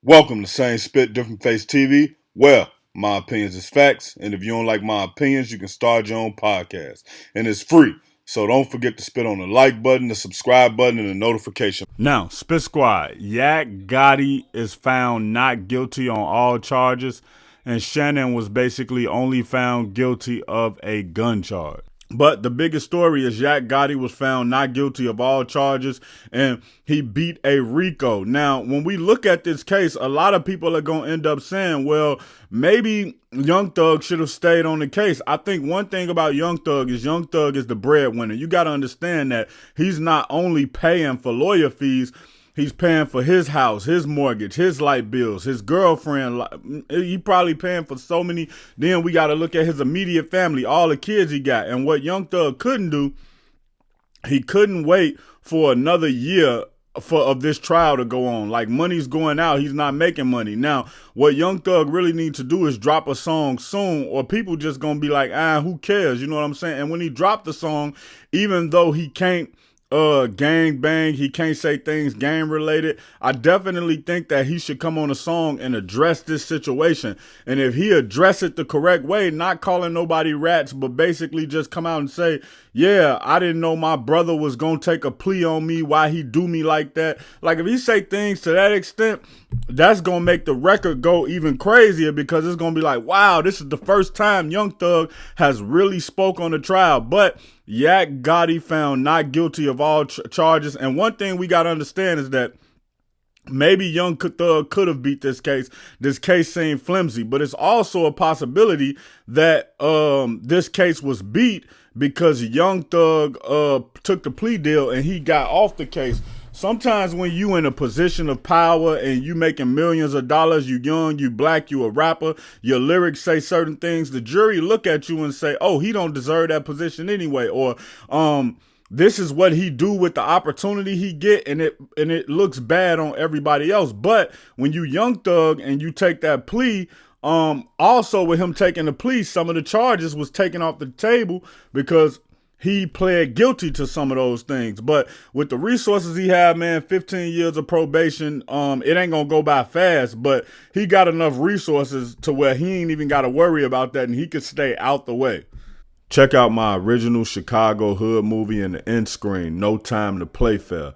Welcome to Same Spit, Different Face TV. Well, my opinions is facts, and if you don't like my opinions, you can start your own podcast. And it's free. So don't forget to spit on the like button, the subscribe button, and the notification. Now, Spit Squad, YAK Gotti is found not guilty on all charges, and Shannon was basically only found guilty of a gun charge. But the biggest story is YAK Gotti was found not guilty of all charges and he beat a RICO. Now, when we look at this case, a lot of people are going to end up saying, well, maybe Young Thug should have stayed on the case. I think one thing about Young Thug is the breadwinner. You got to understand that he's not only paying for lawyer fees, he's paying for his house, his mortgage, his light bills, his girlfriend. He probably paying for so many. Then we got to look at his immediate family, all the kids he got. And what Young Thug couldn't do, he couldn't wait for another year of this trial to go on. Like, money's going out, he's not making money. Now, what Young Thug really needs to do is drop a song soon, or people just gonna be like, who cares? You know what I'm saying? And when he dropped the song, even though he can't gang bang, he can't say things gang related, I definitely think that he should come on a song and address this situation. And if he address it the correct way, not calling nobody rats, but basically just come out and say, yeah, I didn't know my brother was gonna take a plea on me, why he do me like that. Like, if he say things to that extent, that's gonna make the record go even crazier, because it's gonna be like, wow, this is the first time Young Thug has really spoke on the trial. But YAK Gotti found not guilty of all charges. And one thing we got to understand is that maybe Young Thug could have beat this case. This case seemed flimsy, but it's also a possibility that this case was beat because Young Thug took the plea deal and he got off the case. Sometimes when you in a position of power and you making millions of dollars, you young, you black, you a rapper, your lyrics say certain things, the jury look at you and say, oh, he don't deserve that position anyway, or this is what he do with the opportunity he get, and it looks bad on everybody else. But when you Young Thug and you take that plea, also with him taking the plea, some of the charges was taken off the table because he pled guilty to some of those things. But with the resources he had, man, 15 years of probation, it ain't gonna go by fast, but he got enough resources to where he ain't even gotta worry about that, and he could stay out the way. Check out my original Chicago hood movie in the end screen, No Time to Play Fair.